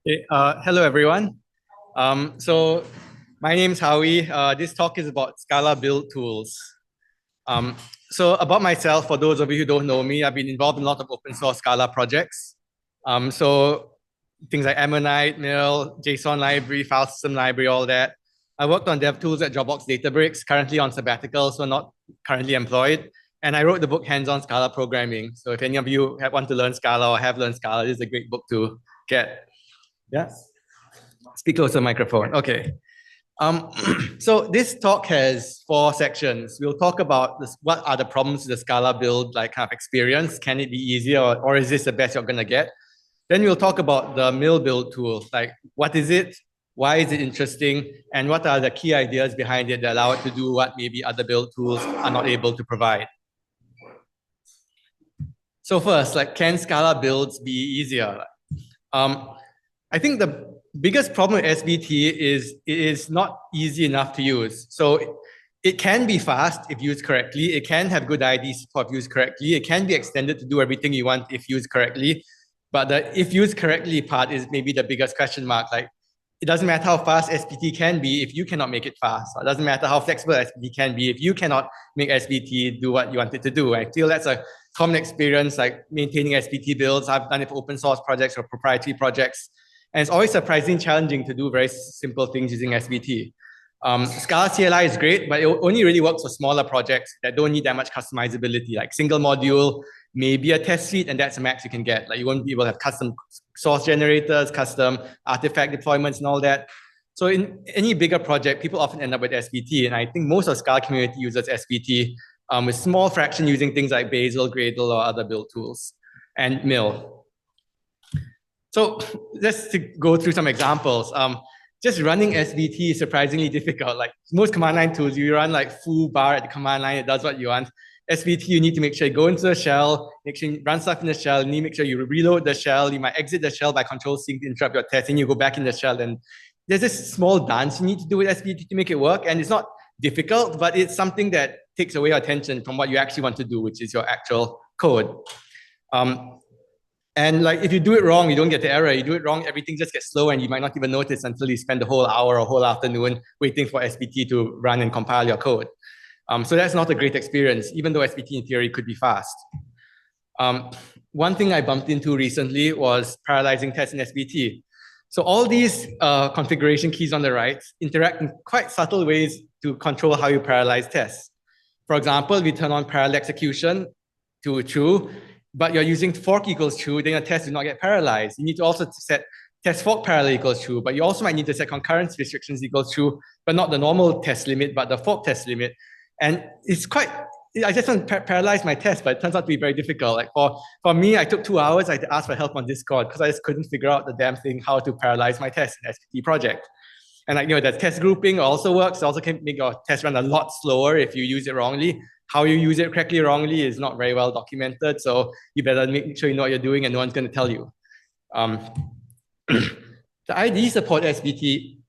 Okay, hello everyone. So my name's Howie. This talk is about Scala build tools. Um, so about myself, for those of you who don't know me, I've been involved in a lot of open source Scala projects. So things like Ammonite, Mill, JSON library, file system library, all that. I worked on dev tools at Dropbox Databricks, currently on sabbatical, so not currently employed. And I wrote the book Hands-on Scala Programming. So if any of you want to learn Scala or have learned Scala, this is a great book to get. Yeah. Speak close to the microphone. Okay. Um, so this talk has 4 sections. We'll talk about this, what are the problems with the Scala build like kind of experience. Can it be easier or is this the best you're gonna get? Then we'll talk about the mill build tool. Like what is it? Why is it interesting? And what are the key ideas behind it that allow it to do what maybe other build tools are not able to provide? So first, like can Scala builds be easier? I think the biggest problem with SBT is it is not easy enough to use. So it can be fast if used correctly. It can have good IDs if used correctly. It can be extended to do everything you want if used correctly. But the if used correctly part is maybe the biggest question mark. Like it doesn't matter how fast SBT can be if you cannot make it fast. It doesn't matter how flexible SBT can be if you cannot make SBT do what you want it to do. I feel that's a common experience, like maintaining SBT builds. I've done it for open source projects or proprietary projects. And it's always surprisingly challenging to do very simple things using SBT. Scala CLI is great, but it only really works for smaller projects that don't need that much customizability, like single module, maybe a test suite, and that's the max you can get. Like you won't be able to have custom source generators, custom artifact deployments and all that. So in any bigger project, people often end up with SBT, and I think most of the Scala community uses SBT with small fraction using things like Bazel, Gradle, or other build tools, and Mill. So let's go through some examples. Just running SBT is surprisingly difficult. Like most command line tools, you run like full bar at the command line, it does what you want. SBT, you need to make sure you go into the shell, make sure you run stuff in the shell, you need to make sure you reload the shell, you might exit the shell by Control-C to interrupt your test, and you go back in the shell. And there's this small dance you need to do with SBT to make it work. And it's not difficult, but it's something that takes away your attention from what you actually want to do, which is your actual code. And like if you do it wrong, you don't get the error. You do it wrong, everything just gets slow and you might not even notice until you spend the whole hour or whole afternoon waiting for SBT to run and compile your code. So that's not a great experience, even though SBT in theory could be fast. One thing I bumped into recently was parallelizing tests in SBT. So all these configuration keys on the right interact in quite subtle ways to control how you parallelize tests. For example, we turn on parallel execution to true, but you're using fork equals true, then your test will not get parallelized. You need to also set test fork parallel equals true, but you also might need to set concurrence restrictions equals true, but not the normal test limit, but the fork test limit. And it's quite, I just want to parallelize my test, but it turns out to be very difficult. Like for me, I took 2 hours, I had to ask for help on Discord because I just couldn't figure out the damn thing, how to parallelize my test in SPT project. And like, the test grouping also works. It also can make your test run a lot slower if you use it wrongly. How you use it correctly or wrongly is not very well documented. So you better make sure you know what you're doing and no one's going to tell you. The IDE support SBT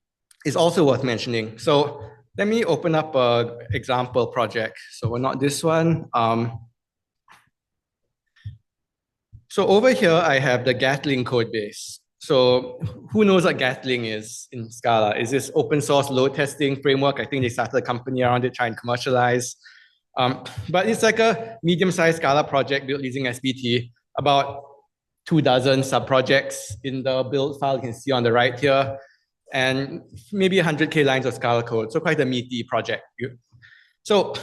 is also worth mentioning. So let me open up an example project. So we're not this one. So over here, I have the Gatling code base. So who knows what Gatling is in Scala? Is this open source load testing framework? I think they started a company around it trying to commercialize. But it's like a medium-sized Scala project built using SBT, about 24 sub-projects in the build file you can see on the right here, and maybe 100K lines of Scala code, so quite a meaty project. So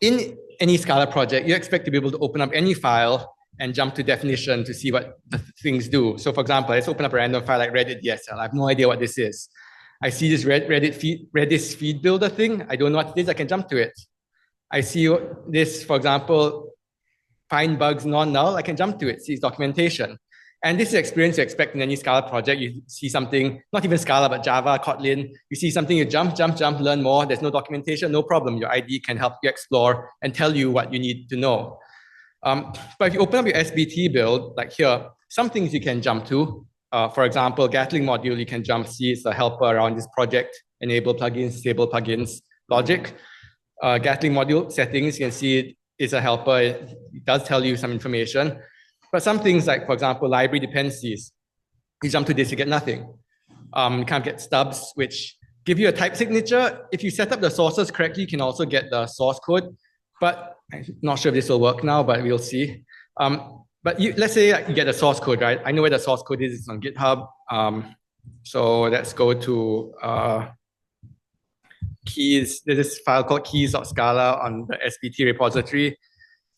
in any Scala project, you expect to be able to open up any file and jump to definition to see what the things do. So for example, let's open up a random file like Reddit DSL. I have no idea what this is. I see this Redis feed builder thing. I don't know what it is. I can jump to it. I see this, for example, find bugs non-null. I can jump to it, see its documentation. And this is experience you expect in any Scala project. You see something, not even Scala, but Java, Kotlin. You see something, you jump, learn more. There's no documentation, no problem. Your IDE can help you explore and tell you what you need to know. But if you open up your SBT build, like here, some things you can jump to. For example, Gatling module, you can jump, see it's a helper around this project, enable plugins, disable plugins logic. Gatling module settings, you can see it's a helper. It does tell you some information. But some things like, for example, library dependencies. You jump to this, you get nothing. You can't get stubs, which give you a type signature. If you set up the sources correctly, you can also get the source code. But I'm not sure if this will work now, but we'll see. But let's say you get the source code, right? I know where the source code is. It's on GitHub. So let's go to keys. There's this file called keys.scala on the SBT repository.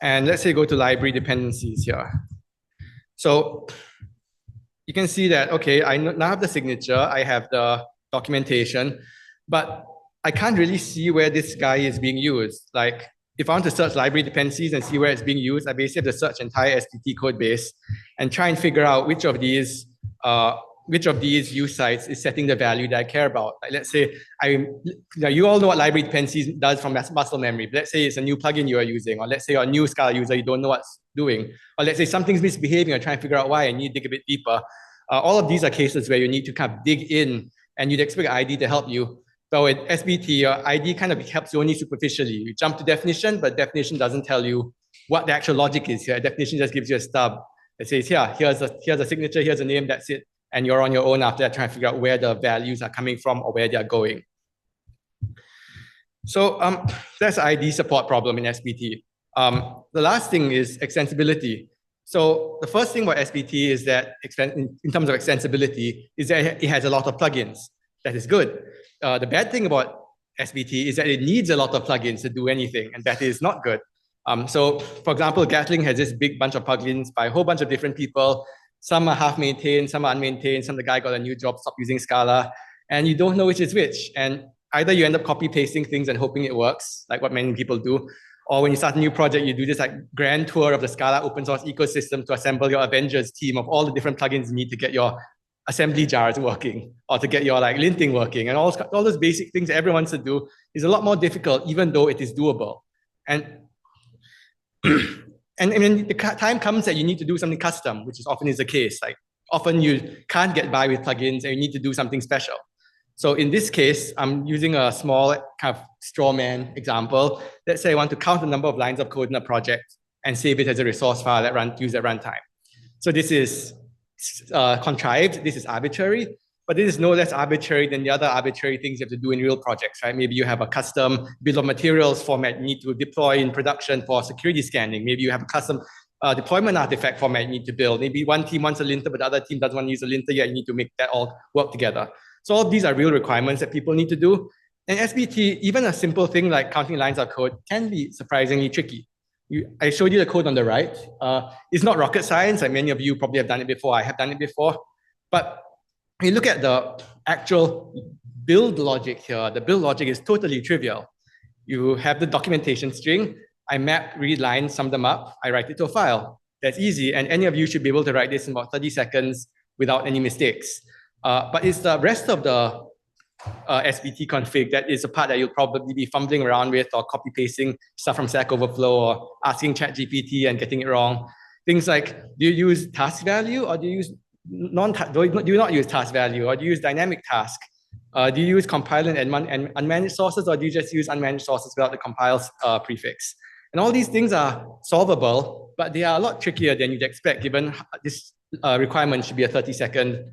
And let's say go to library dependencies here. So you can see that, okay, I now have the signature, I have the documentation, but I can't really see where this guy is being used. Like, if I want to search library dependencies and see where it's being used, I basically have to search entire SBT code base and try and figure out which of these use sites is setting the value that I care about. Like, let's say you all know what library dependencies does from muscle memory. But let's say it's a new plugin you are using, or let's say you're a new Scala user, you don't know what's doing, or let's say something's misbehaving, or trying to figure out why, and you dig a bit deeper. All of these are cases where you need to kind of dig in, and you'd expect ID to help you. So with SBT, your ID kind of helps you only superficially. You jump to definition, but definition doesn't tell you what the actual logic is here. Definition just gives you a stub that says, here's a signature, here's a name, that's it. And you're on your own after that trying to figure out where the values are coming from or where they are going. So that's ID support problem in SBT. The last thing is extensibility. So the first thing about SBT is that in terms of extensibility is that it has a lot of plugins. That is good. The bad thing about SBT is that it needs a lot of plugins to do anything, and that is not good. So for example, Gatling has this big bunch of plugins by a whole bunch of different people. Some are half maintained, some are unmaintained, some the guy got a new job, stopped using Scala, and you don't know which is which. And either you end up copy pasting things and hoping it works, like what many people do, or when you start a new project, you do this like grand tour of the Scala open source ecosystem to assemble your Avengers team of all the different plugins you need to get your assembly jars working, or to get your like linting working, and all those basic things that everyone wants to do is a lot more difficult, even though it is doable. And and then the time comes that you need to do something custom, which is often is the case. Like often you can't get by with plugins and you need to do something special. So in this case, I'm using a small kind of straw man example. Let's say I want to count the number of lines of code in a project and save it as a resource file that used at runtime. So this is contrived, this is arbitrary, but this is no less arbitrary than the other arbitrary things you have to do in real projects, right? Maybe you have a custom bill of materials format you need to deploy in production for security scanning. Maybe you have a custom deployment artifact format you need to build. Maybe one team wants a linter, but the other team doesn't want to use a linter yet. You need to make that all work together. So all of these are real requirements that people need to do. And SBT, even a simple thing like counting lines of code can be surprisingly tricky. I showed you the code on the right. It's not rocket science, like many of you probably have done it before. I have done it before. But when you look at the actual build logic here, the build logic is totally trivial. You have the documentation string. I map, read lines, sum them up. I write it to a file. That's easy. And any of you should be able to write this in about 30 seconds without any mistakes. But it's the rest of the SBT config that is a part that you'll probably be fumbling around with, or copy pasting stuff from Stack Overflow, or asking ChatGPT and getting it wrong. Things like, do you use task value, or do you use do you not use task value, or do you use dynamic task? Do you use compile and unmanaged sources, or do you just use unmanaged sources without the compile prefix? And all these things are solvable, but they are a lot trickier than you'd expect, given this requirement should be a 30-second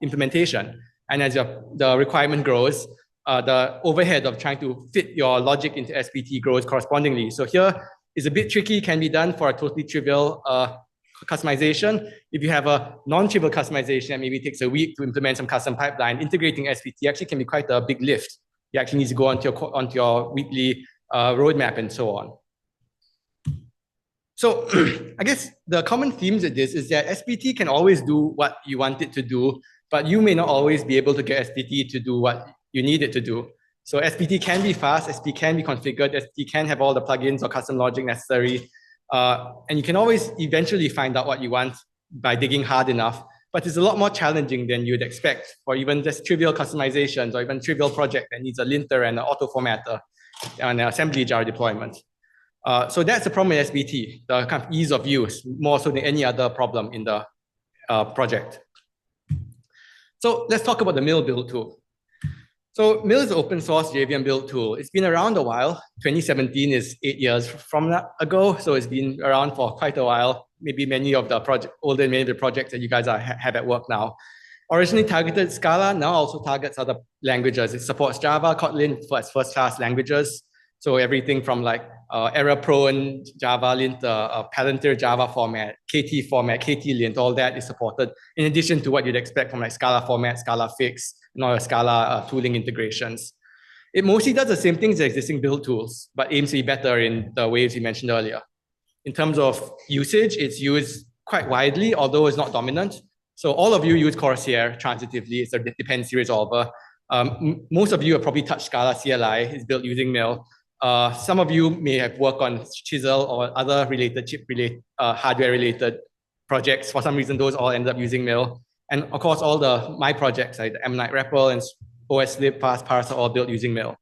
implementation. And as the requirement grows, the overhead of trying to fit your logic into SBT grows correspondingly. So here is a bit tricky, can be done for a totally trivial customization. If you have a non-trivial customization that maybe takes a week to implement some custom pipeline, integrating SBT actually can be quite a big lift. You actually need to go onto your weekly roadmap and so on. So I guess the common themes of this is that SBT can always do what you want it to do, but you may not always be able to get SBT to do what you need it to do. So SBT can be fast, SBT can be configured, SBT can have all the plugins or custom logic necessary. And you can always eventually find out what you want by digging hard enough, but it's a lot more challenging than you'd expect for even just trivial customizations or even trivial project that needs a linter and an auto formatter and an assembly jar deployment. So that's the problem with SBT, the kind of ease of use, more so than any other problem in the project. So let's talk about the mill build tool. So Mill is an open source JVM build tool. It's been around a while. 2017 is 8 years from that ago. So it's been around for quite a while. Maybe many of the older many of the projects that you guys have at work now. Originally targeted Scala, now also targets other languages. It supports Java, Kotlin for its first-class languages. So everything from like error-prone Java lint, Palantir Java format, KT format, KT lint, all that is supported. In addition to what you'd expect from like Scala format, Scala fix, and all the Scala tooling integrations. It mostly does the same things as existing build tools, but aims to be better in the ways we mentioned earlier. In terms of usage, it's used quite widely, although it's not dominant. So all of you use Corsair transitively. It's a dependency resolver. Most of you have probably touched Scala CLI. It's built using Mill. Some of you may have worked on Chisel or other related hardware-related projects. For some reason, those all end up using Mill. And of course, all my projects like the MNight REPL and OSLib, Parse are all built using Mill.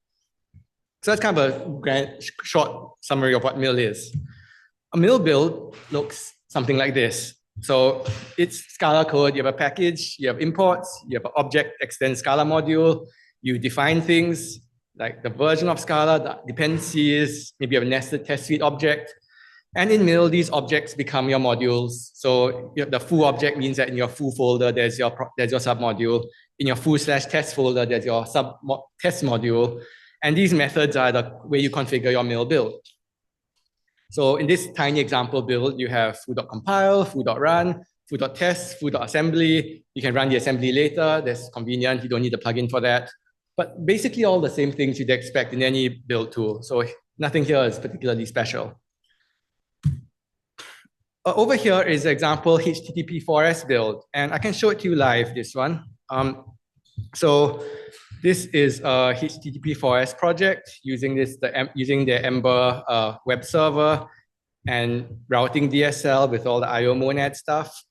So that's kind of a short summary of what Mill is. A Mill build looks something like this. So it's Scala code. You have a package, you have imports, you have an object extend Scala module, you define things like the version of Scala, the dependencies, maybe you have a nested test suite object. And in Mill, these objects become your modules. So the foo object means that in your foo folder, there's your submodule. In your foo/test folder, there's your test module. And these methods are the way you configure your Mill build. So in this tiny example build, you have foo.compile, foo.run, foo.test, foo.assembly. You can run the assembly later. That's convenient. You don't need a plugin for that. But basically all the same things you'd expect in any build tool. So nothing here is particularly special. Over here is the example HTTP4S build. And I can show it to you live, this one. So this is a HTTP4S project using the Ember web server and routing DSL with all the IO monad stuff.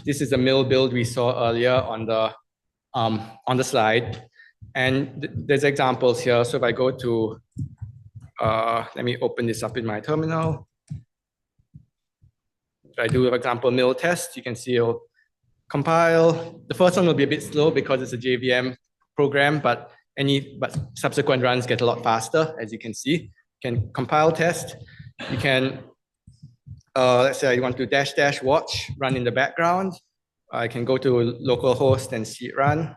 This is a Mill build we saw earlier on the slide. And there's examples here. So if I go to, let me open this up in my terminal. If I do, for example, Mill test, you can see it'll compile. The first one will be a bit slow because it's a JVM program, but subsequent runs get a lot faster, as you can see. You can compile test. You can, let's say I want to -- watch, run in the background. I can go to localhost and see it run.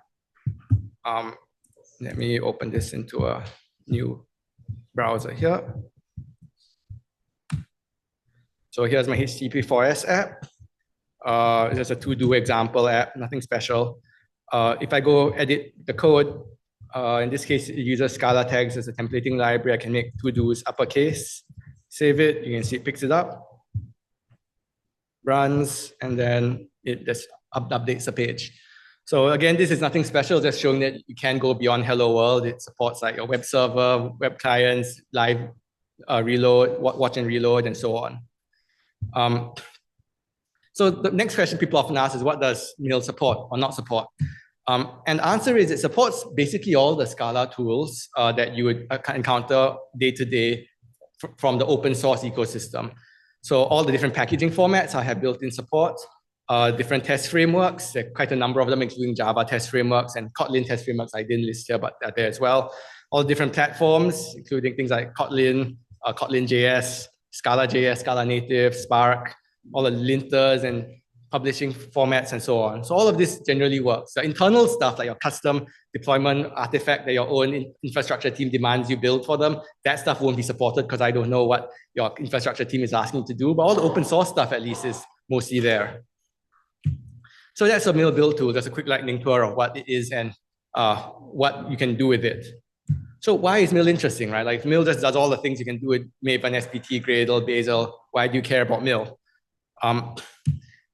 Let me open this into a new browser here. So here's my HTTP4S app. It's just a to-do example app, nothing special. If I go edit the code, in this case, it uses Scala tags as a templating library. I can make to-dos uppercase, save it. You can see it picks it up, runs, and then it just updates the page. So again, this is nothing special, just showing that you can go beyond Hello World. It supports like your web server, web clients, live reload, watch and reload, and so on. So the next question people often ask is, what does Mill support or not support? And the answer is it supports basically all the Scala tools that you would encounter day to day from the open source ecosystem. So all the different packaging formats I have built-in support, different test frameworks, there are quite a number of them, including Java test frameworks and Kotlin test frameworks I didn't list here, but they're there as well. All the different platforms, including things like Kotlin, Kotlin.js, Scala.js, Scala Native, Spark, all the linters and publishing formats and so on. So all of this generally works. The internal stuff like your custom deployment artifact that your own infrastructure team demands you build for them, that stuff won't be supported because I don't know what your infrastructure team is asking you to do, but all the open source stuff at least is mostly there. So that's a Mill build tool. That's a quick lightning tour of what it is and what you can do with it. So why is Mill interesting, right? Like if Mill just does all the things you can do with Maven, SPT, Gradle, Bazel, why do you care about Mill?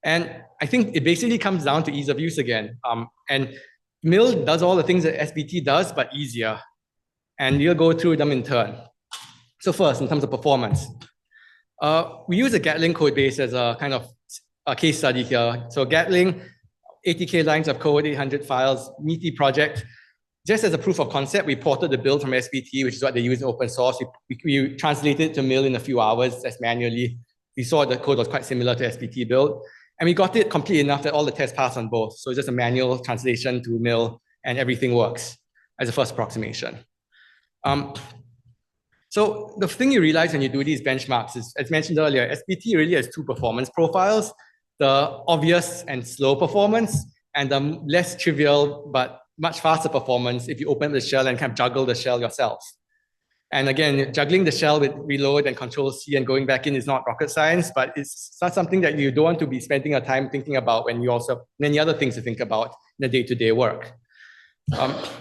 And I think it basically comes down to ease of use again. And Mill does all the things that SPT does, but easier. And we'll go through them in turn. So first, in terms of performance, we use a Gatling code base as a kind of a case study here. So Gatling, 80K lines of code, 800 files, meaty project. Just as a proof of concept, we ported the build from SPT, which is what they use in open source. We translated it to Mill in a few hours as manually. We saw the code was quite similar to SPT build. And we got it complete enough that all the tests pass on both. So it's just a manual translation to Mill and everything works. as a first approximation. So the thing you realize when you do these benchmarks is, as mentioned earlier, SBT really has two performance profiles, the obvious and slow performance, and the less trivial but much faster performance if you open the shell and kind of juggle the shell yourself. And again, juggling the shell with reload and Control-C and going back in is not rocket science, but it's not something that you don't want to be spending your time thinking about when you also have many other things to think about in the day-to-day work.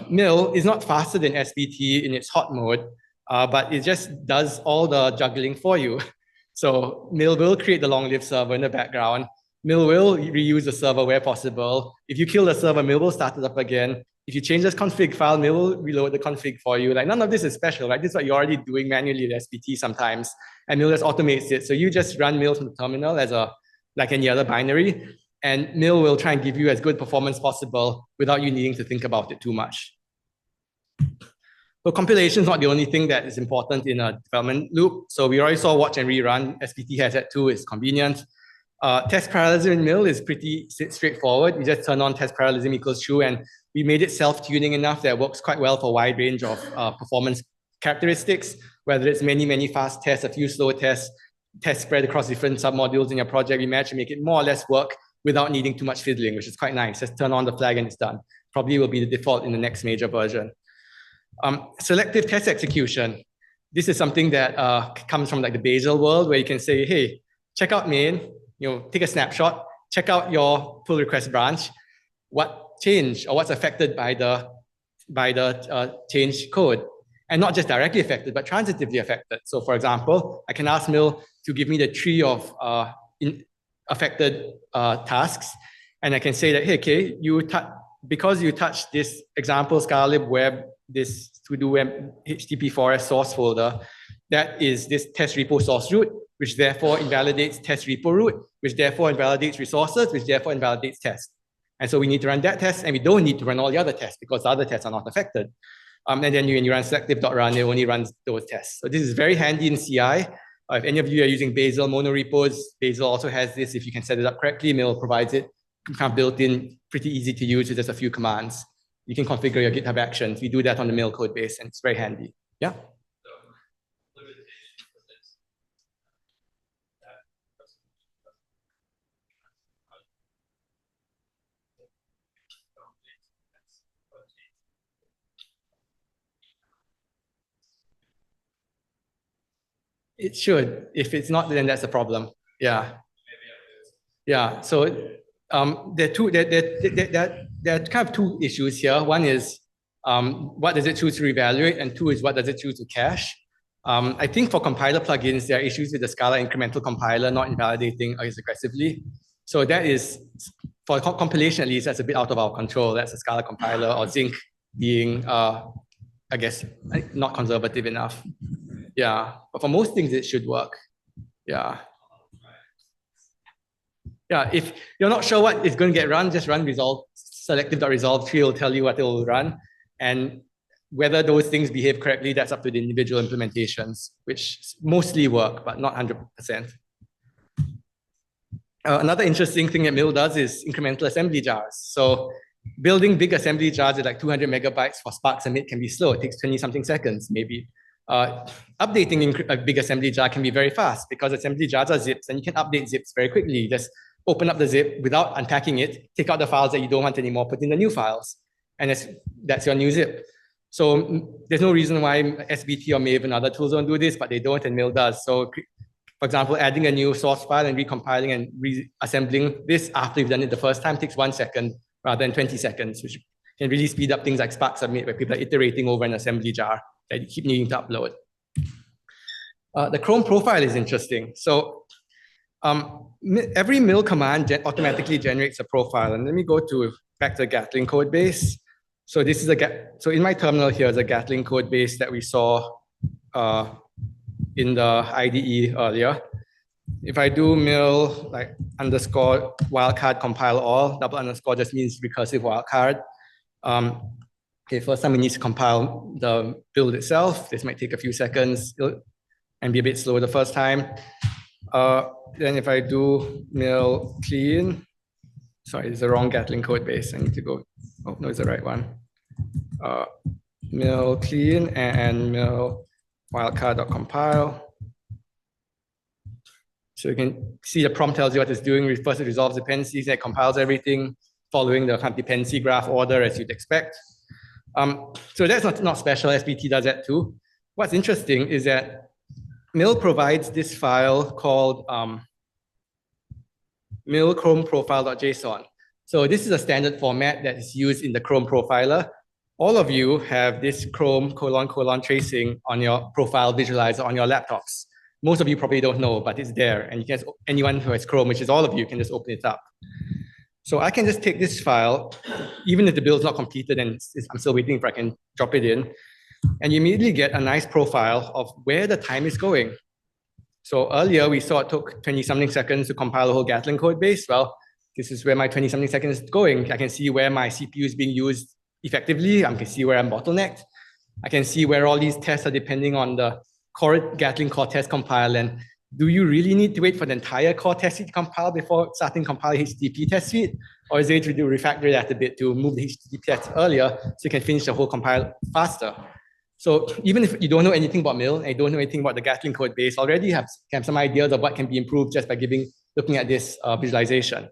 MIL is not faster than SBT in its hot mode, but it just does all the juggling for you. So MIL will create the long-lived server in the background. MIL will reuse the server where possible. If you kill the server, MIL will start it up again. If you change this config file, MIL will reload the config for you. Like none of this is special, right? This is what you're already doing manually with SBT sometimes, and MIL just automates it. So you just run MIL from the terminal as like any other binary, and MIL will try and give you as good performance possible without you needing to think about it too much. So compilation is not the only thing that is important in a development loop. So we already saw watch and rerun. SBT has that too, it's convenient. Test parallelism in MIL is pretty straightforward. You just turn on test parallelism equals true, and we made it self-tuning enough that it works quite well for a wide range of performance characteristics, whether it's many fast tests, a few slow tests, tests spread across different submodules in your project. We managed to make it more or less work without needing too much fiddling, which is quite nice. Just turn on the flag and it's done. Probably will be the default in the next major version. Selective test execution. This is something that comes from like the Basel world, where you can say, hey, check out main, take a snapshot, check out your pull request branch, what changed or what's affected by the change code, and not just directly affected, but transitively affected. So for example, I can ask MIL to give me the tree of affected tasks, and I can say that, hey, okay, because you touched this example Scala web, this to-do HTTP4S source folder, that is this test repo source root, which therefore invalidates test repo root, which therefore invalidates resources, which therefore invalidates test. And so we need to run that test, and we don't need to run all the other tests because the other tests are not affected. And then when you run selective.run, it only runs those tests. So this is very handy in CI. If any of you are using Bazel monorepos, Bazel also has this. If you can set it up correctly, MIL provides it kind of built in, pretty easy to use with just a few commands. You can configure your GitHub actions. We do that on the MIL code base, and it's very handy. Yeah. It should. If it's not, then that's a problem. Yeah. Yeah. So there are kind of two issues here. One is what does it choose to reevaluate, and two is what does it choose to cache. I think for compiler plugins, there are issues with the Scala incremental compiler not invalidating as aggressively. So that is, for compilation at least, that's a bit out of our control. That's a Scala compiler or Zinc being, I guess, not conservative enough. Yeah, but for most things, it should work. Yeah. Yeah, if you're not sure what is going to get run, just run resolve, selective.resolve tree will tell you what it will run. And whether those things behave correctly, that's up to the individual implementations, which mostly work, but not 100%. Another interesting thing that MIL does is incremental assembly jars. So building big assembly jars at like 200 megabytes for Spark Submit can be slow. It takes 20-something seconds, maybe. Updating a big assembly jar can be very fast because assembly jars are zips, and you can update zips very quickly. Just open up the zip without unpacking it, take out the files that you don't want anymore, put in the new files, and that's your new zip. So there's no reason why SBT or Maven and other tools don't do this, but they don't, and MIL does. So for example, adding a new source file and recompiling and reassembling this after you've done it the first time takes 1 second rather than 20 seconds, which can really speed up things like Spark Submit, where people are iterating over an assembly jar that you keep needing to upload. The Chrome profile is interesting. So every MIL command automatically generates a profile. And let me go back to the Gatling code base. So this is so in my terminal here is a Gatling code base that we saw in the IDE earlier. If I do MIL like underscore wildcard compile all, double underscore just means recursive wildcard. Okay, first time we need to compile the build itself. This might take a few seconds and be a bit slow the first time. Then if I do MIL clean, sorry, it's the wrong Gatling code base. I need to go, oh no, it's the right one. mill clean and mill wildcard.compile. So you can see the prompt tells you what it's doing. First, it resolves dependencies, and it compiles everything following the kind of dependency graph order as you'd expect. So that's not special. SBT does that too. What's interesting is that mill provides this file called mill chrome profile.json. So this is a standard format that is used in the Chrome profiler. All of you have this Chrome : tracing on your profile visualizer on your laptops. Most of you probably don't know, but it's there. And you can, anyone who has Chrome, which is all of you, can just open it up. So I can just take this file, even if the build is not completed and I'm still waiting if I can drop it in, and you immediately get a nice profile of where the time is going. So earlier we saw it took 20-something seconds to compile the whole Gatling code base. Well, this is where my 20-something seconds is going. I can see where my CPU is being used effectively. I can see where I'm bottlenecked. I can see where all these tests are depending on the core Gatling core test compile. And do you really need to wait for the entire core test suite to compile before starting compiling HTTP test suite? Or is it to do refactor that a bit to move the HTTP test earlier so you can finish the whole compile faster? So even if you don't know anything about mill and you don't know anything about the Gatling code base, already have some ideas of what can be improved just by looking at this visualization.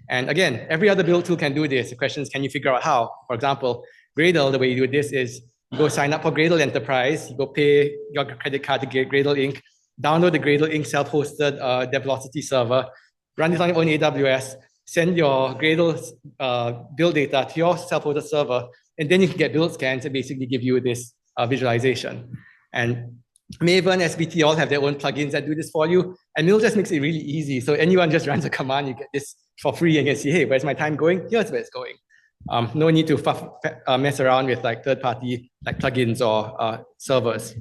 And again, every other build tool can do this. The question is, can you figure out how? For example, Gradle, the way you do this is you go sign up for Gradle Enterprise, you go pay your credit card to get Gradle Inc., download the Gradle Inc. self-hosted DevVelocity server, run this on your own AWS, send your Gradle build data to your self-hosted server, and then you can get build scans and basically give you this visualization. And Maven, SBT all have their own plugins that do this for you. And Mill just makes it really easy. So anyone just runs a command, you get this for free and you can see, hey, where's my time going? Here's where it's going. No need to mess around with like third-party like plugins or servers.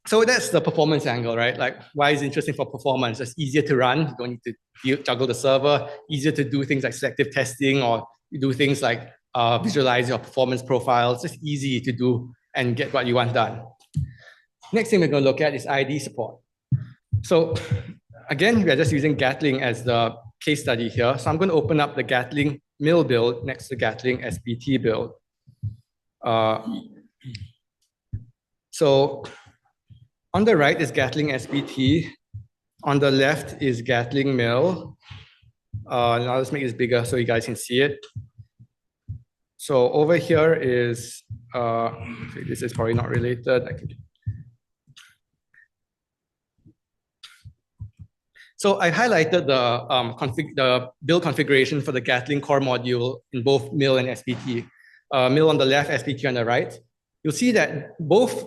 So that's the performance angle, right? Like why is it interesting for performance? It's easier to run. You don't need to juggle the server. Easier to do things like selective testing, or you do things like visualize your performance profiles. Just easy to do and get what you want done. Next thing we're going to look at is IDE support. So again, we're just using Gatling as the case study here. So I'm going to open up the Gatling mill build next to Gatling SBT build. So on the right is Gatling SBT. On the left is Gatling mill. Now let's make this bigger so you guys can see it. So over here is, this is probably not related. So I highlighted the build configuration for the Gatling core module in both mill and SBT. Mill on the left, SBT on the right. You'll see that both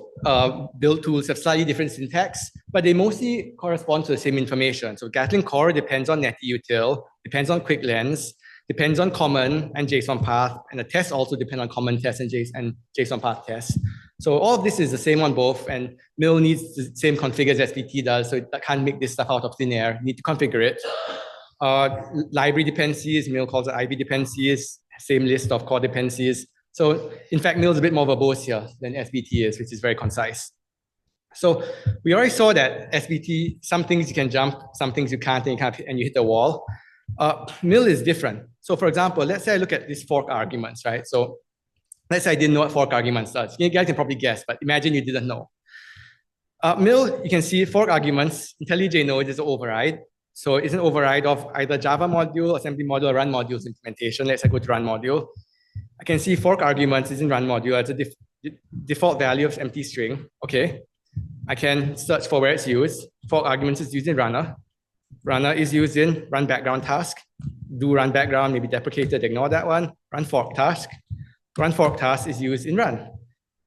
build tools have slightly different syntax, but they mostly correspond to the same information. So Gatling core depends on netty-util, depends on quick lens, depends on common and JSON path, and the tests also depend on common tests and JSON path tests. So all of this is the same on both, and mill needs the same config as SBT does, so it can't make this stuff out of thin air. You need to configure it. Library dependencies, mill calls it IB dependencies, same list of core dependencies. So in fact, mill is a bit more verbose here than SBT is, which is very concise. So we already saw that SBT, some things you can jump, some things you can't, and you hit the wall. Mill is different. So for example, let's say I look at these fork arguments, right? So let's say I didn't know what fork arguments does. You guys can probably guess, but imagine you didn't know. Mill, you can see fork arguments, IntelliJ node is an override. So it's an override of either Java module, assembly module, or run modules implementation. Let's say I go to run module. I can see fork arguments is in run module as a default value of empty string. Okay. I can search for where it's used. Fork arguments is used in runner. Runner is used in run background task. Do run background, maybe deprecated, ignore that one. Run fork task. Run fork task is used in run.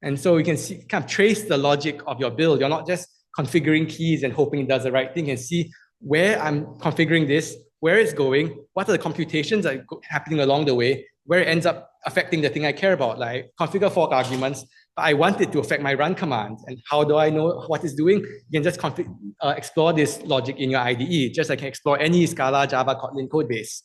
And so you can see, kind of trace the logic of your build. You're not just configuring keys and hoping it does the right thing, and see where I'm configuring this, where it's going, what are the computations that are happening along the way, where it ends up affecting the thing I care about, like configure fork arguments, but I want it to affect my run command. And how do I know what it's doing? You can just explore this logic in your IDE, just like you can explore any Scala, Java, Kotlin code base.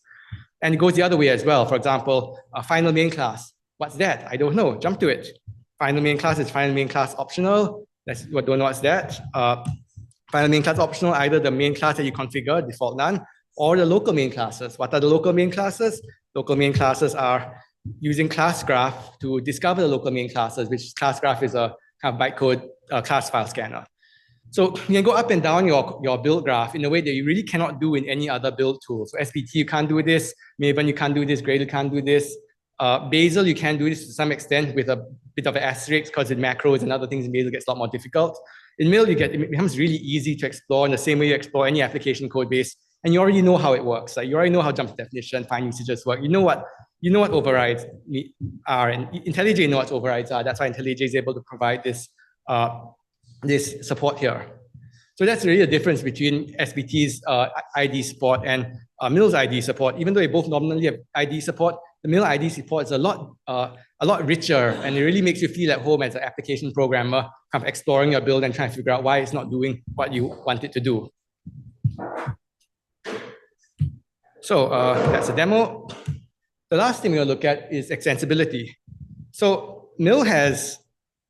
And it goes the other way as well. For example, final main class. What's that? I don't know. Jump to it. Final main class is final main class optional. Don't know what's that. Final main class optional, either the main class that you configure, default none, or the local main classes. What are the local main classes? Local main classes are using class graph to discover the local main classes, which class graph is a kind of bytecode class file scanner. So you can go up and down your build graph in a way that you really cannot do in any other build tool. So SBT, you can't do this. Maven, you can't do this. Gradle can't do this. Bazel, you can do this to some extent with a bit of an asterisk because in macros and other things in Bazel gets a lot more difficult. In Mill, it becomes really easy to explore in the same way you explore any application code base, and you already know how it works. Like you already know how jump definition, find usages work. You know what overrides are, and IntelliJ knows what overrides are. That's why IntelliJ is able to provide this this support here. So that's really the difference between SBT's ID support and Mill's ID support. Even though they both nominally have ID support, the Mill ID support is a lot richer, and it really makes you feel at home as an application programmer, kind of exploring your build and trying to figure out why it's not doing what you want it to do. So that's a demo. The last thing we'll look at is extensibility. So Mill has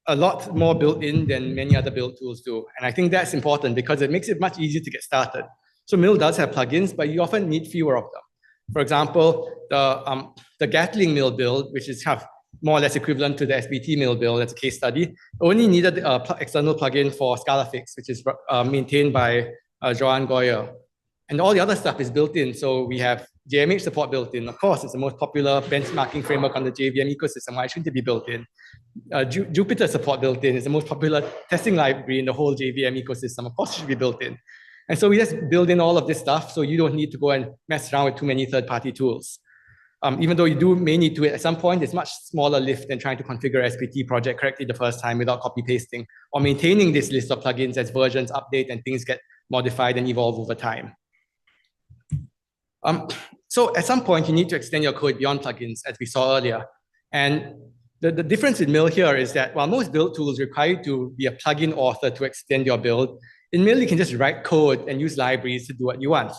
a lot more built in than many other build tools do. And I think that's important because it makes it much easier to get started. So Mill does have plugins, but you often need fewer of them. For example, the Gatling Mill build, which is kind of more or less equivalent to the SBT Mill build as a case study, only needed an external plugin for Scala Fix, which is maintained by Joan Goyer. And all the other stuff is built in. So we have JMH support built in. Of course, it's the most popular benchmarking framework on the JVM ecosystem. Why shouldn't it be built in? Jupyter support built in is the most popular testing library in the whole JVM ecosystem. Of course, it should be built in. And so we just build in all of this stuff so you don't need to go and mess around with too many third-party tools. Even though you may need to at some point, it's much smaller lift than trying to configure SPT project correctly the first time without copy-pasting or maintaining this list of plugins as versions update and things get modified and evolve over time. So at some point, you need to extend your code beyond plugins, as we saw earlier. And the difference in Mill here is that while most build tools require you to be a plugin author to extend your build, in Mill, you can just write code and use libraries to do what you want.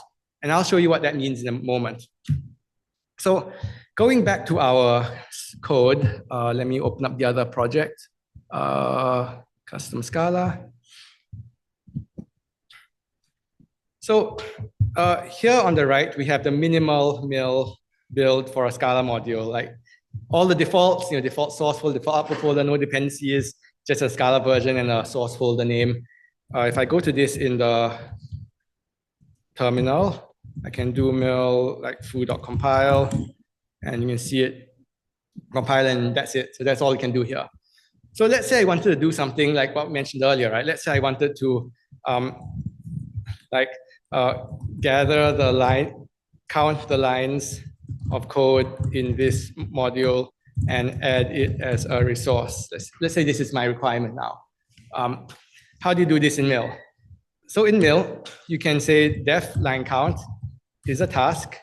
And I'll show you what that means in a moment. So going back to our code, let me open up the other project, custom Scala. So here on the right, we have the minimal Mill build for a Scala module. Like all the defaults, default source folder, default output folder, no dependencies, just a Scala version and a source folder name. If I go to this in the terminal, I can do mill like foo.compile, and you can see it compile, and that's it. So that's all you can do here. So let's say I wanted to do something like what we mentioned earlier, right? Let's say I wanted to gather the line, count the lines of code in this module and add it as a resource. Let's say this is my requirement now. How do you do this in Mill? So in Mill, you can say def line count is a task.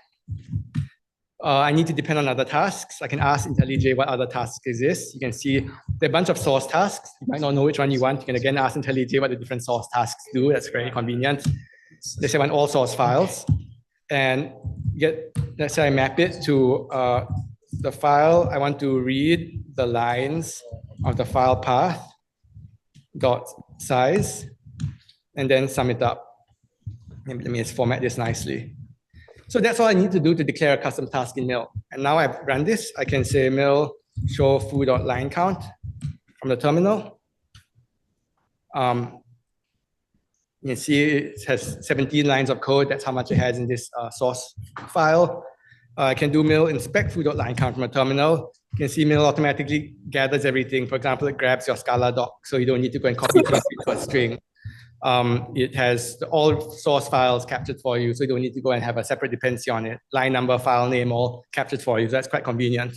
I need to depend on other tasks. I can ask IntelliJ what other tasks exist. You can see there are a bunch of source tasks. You might not know which one you want. You can again ask IntelliJ what the different source tasks do. That's very convenient. Let's say I want all source files, and let's say I map it to the file. I want to read the lines of the file path dot size, and then sum it up. Let me just format this nicely. So that's all I need to do to declare a custom task in Mill. And now I've run this, I can say mill show foo.line count from the terminal. You can see it has 17 lines of code. That's how much it has in this source file. I can do mill inspect foo.line count from a terminal. You can see Mill automatically gathers everything. For example, it grabs your Scala doc, so you don't need to go and copy paste it to a string. It has all source files captured for you, so you don't need to go and have a separate dependency on it. Line number, file name, all captured for you. So that's quite convenient.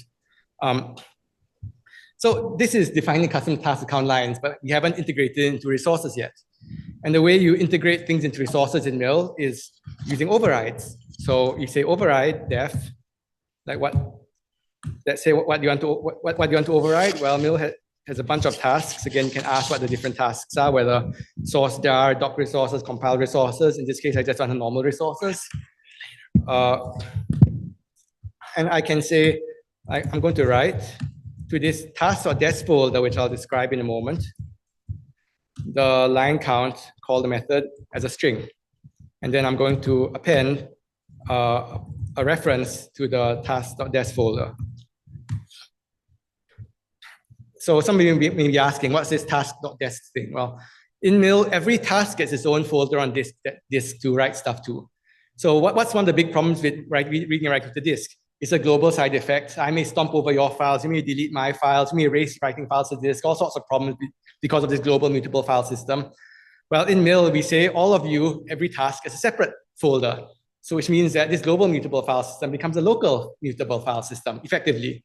So this is defining custom task account lines, but we haven't integrated it into resources yet. And the way you integrate things into resources in Mill is using overrides. So you say override def, like what? Let's say what do you want to override? Well, Mill has a bunch of tasks. Again, you can ask what the different tasks are, whether source jar, doc resources, compile resources. In this case, I just want the normal resources. And I can say, I'm going to write to this task or desk folder, which I'll describe in a moment, the line count, call the method as a string. And then I'm going to append a reference to the task.desk folder. So somebody may be asking, what's this task.desc thing? Well, in Mill, every task gets its own folder on disk to write stuff to. So what's one of the big problems with reading and writing to disk? It's a global side effect. I may stomp over your files, you may delete my files, you may erase writing files to disk, all sorts of problems because of this global mutable file system. Well, in Mill, we say all of you, every task is a separate folder. So which means that this global mutable file system becomes a local mutable file system, effectively.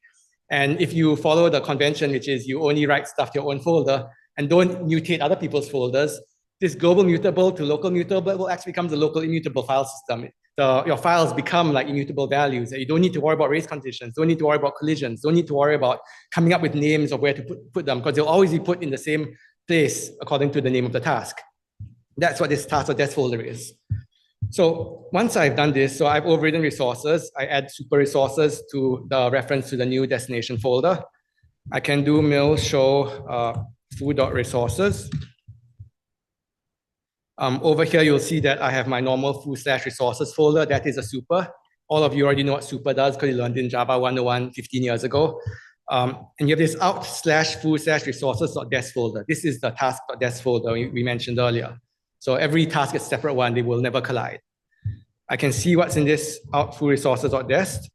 And if you follow the convention, which is you only write stuff to your own folder and don't mutate other people's folders, this global mutable to local mutable will actually become the local immutable file system. Your files become like immutable values that you don't need to worry about race conditions, don't need to worry about collisions, don't need to worry about coming up with names of where to put them, because they'll always be put in the same place according to the name of the task. That's what this task.desc folder is. So once I've done this, so I've overridden resources, I add super resources to the reference to the new destination folder. I can do mill show foo.resources. Over here, you'll see that I have my normal foo/resources folder. That is a super. All of you already know what super does because you learned in Java 101 15 years ago. And you have this out/foo/resources.desc folder. This is the task.desc folder we mentioned earlier. So every task is a separate one. They will never collide. I can see what's in this out foo/resources.desc.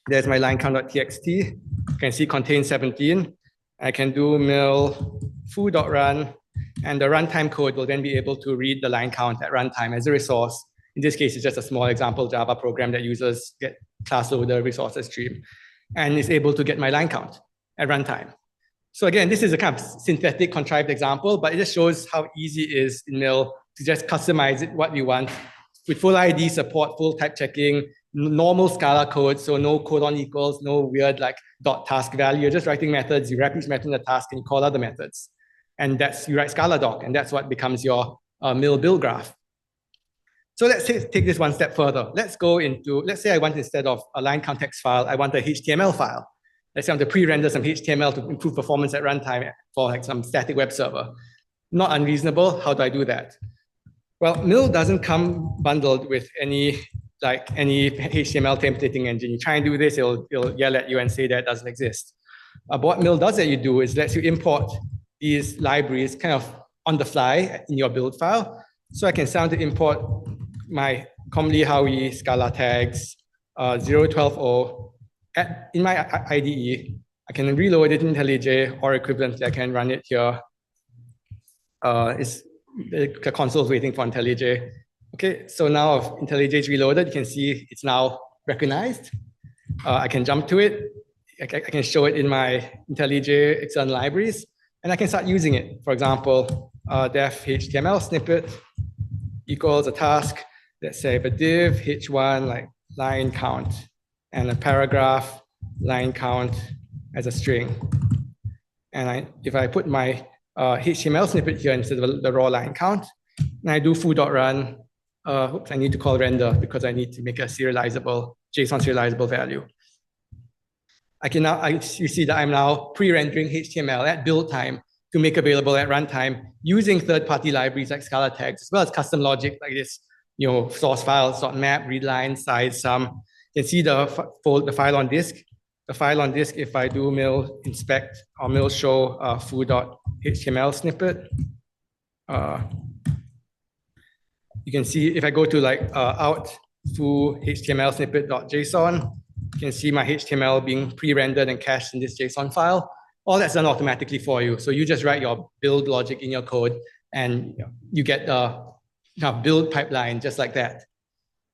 There's my line count.txt. You can see contains 17. I can do mill foo.run. And the runtime code will then be able to read the line count at runtime as a resource. In this case, it's just a small example Java program that users get class over the resources stream and is able to get my line count at runtime. So again, this is a kind of synthetic, contrived example, but it just shows how easy it is in Mill to just customize it what we want with full ID support, full type checking, normal Scala code, so no colon equals, no weird like dot task value. You're just writing methods, you wrap each method in the task and you call other methods. And you write Scala doc, and that's what becomes your Mill build graph. So let's take this one step further. Let's say I want, instead of a line count text file, I want a HTML file. Let's say I want to pre-render some HTML to improve performance at runtime for like some static web server. Not unreasonable. How do I do that? Well, Mill doesn't come bundled with any HTML templating engine. You try and do this, it'll yell at you and say that it doesn't exist. But what Mill does let you do is lets you import these libraries kind of on the fly in your build file. So I can start to import my Li Haoyi Scala tags 0.12.0 in my IDE. I can reload it in IntelliJ, or equivalently, I can run it here. The console is waiting for IntelliJ. Okay, so now if IntelliJ is reloaded, you can see it's now recognized. I can jump to it. I can show it in my IntelliJ external libraries. And I can start using it. For example, def HTML snippet equals a task. Let's say a div h1 like line count and a paragraph line count as a string. And if I put my HTML snippet here instead of the raw line count, and I do foo.run, oops, I need to call render because I need to make a serializable, JSON serializable value. You see that I'm now pre-rendering HTML at build time to make available at runtime using third-party libraries like Scala tags, as well as custom logic like this, source files, .map, readline, size, sum. You can see the file on disk. The file on disk, if I do mill inspect or mill show foo.html snippet, you can see if I go to like out foo HTML snippet.json, you can see my HTML being pre-rendered and cached in this JSON file. All that's done automatically for you. So you just write your build logic in your code and you get the build pipeline just like that.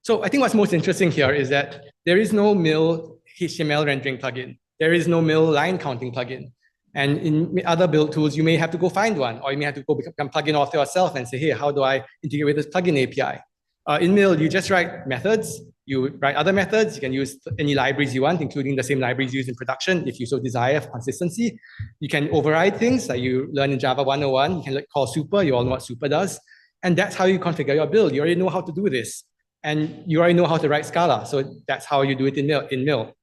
So I think what's most interesting here is that there is no mill HTML rendering plugin. There is no mill line counting plugin. And in other build tools, you may have to go find one, or you may have to go become plugin author yourself and say, hey, how do I integrate with this plugin API? In Mill, you just write methods. You write other methods. You can use any libraries you want, including the same libraries used in production, if you so desire for consistency. You can override things like you learn in Java 101. You can call super. You all know what super does. And that's how you configure your build. You already know how to do this. And you already know how to write Scala. So that's how you do it in Mill.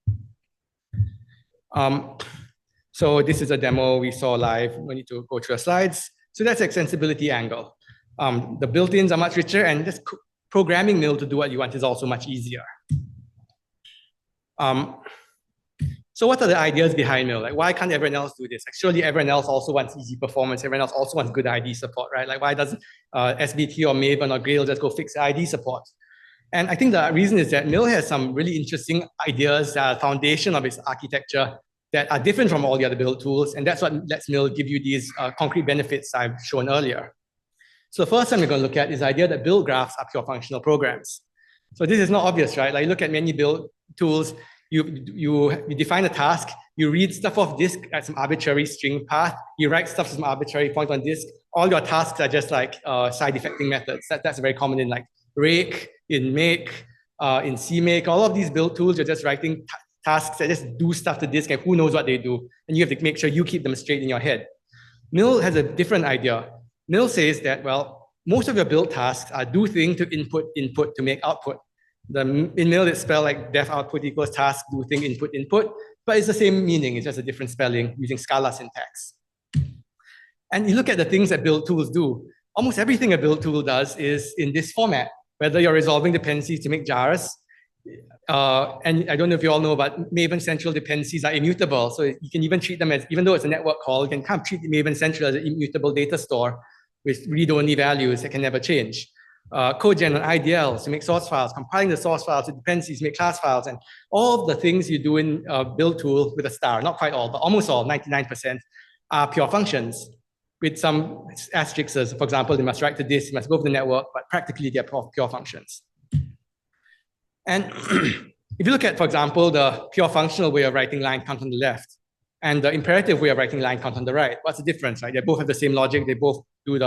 So this is a demo we saw live. We need to go through the slides. So that's the extensibility angle. The built-ins are much richer, and just programming Mill to do what you want is also much easier. So what are the ideas behind Mill? Like, why can't everyone else do this? Like, surely everyone else also wants easy performance. Everyone else also wants good ID support, right? Like, why doesn't SBT or Maven or Grail just go fix ID support? And I think the reason is that Mill has some really interesting ideas that are foundation of its architecture that are different from all the other build tools. And that's what lets Mill give you these concrete benefits I've shown earlier. So the first one we're going to look at is the idea that build graphs are pure functional programs. So this is not obvious, right? Like, you look at many build tools, you define a task, you read stuff off disk at some arbitrary string path, you write stuff to some arbitrary point on disk. All your tasks are just like side effecting methods. That's very common in like Rake, in Make, in CMake. All of these build tools, you're just writing tasks that just do stuff to disk and who knows what they do. And you have to make sure you keep them straight in your head. Mill has a different idea. Mill says that, well, most of your build tasks are do thing to input to make output. In Mill, it's spelled like def output equals task, do thing, input, but it's the same meaning. It's just a different spelling using Scala syntax. And you look at the things that build tools do. Almost everything a build tool does is in this format, whether you're resolving dependencies to make jars. And I don't know if you all know, but Maven Central dependencies are immutable. So you can even treat them as, even though it's a network call, you can kind of treat Maven Central as an immutable data store with read-only values that can never change. Codegen and IDLs to make source files, compiling the source files to dependencies, make class files, and all of the things you do in build tool with a star, not quite all, but almost all, 99%, are pure functions with some asterisks. For example, they must write to this, they must go over the network, but practically they're pure functions. And if you look at, for example, the pure functional way of writing line count on the left and the imperative way of writing line count on the right, what's the difference, right? They both have the same logic, they both do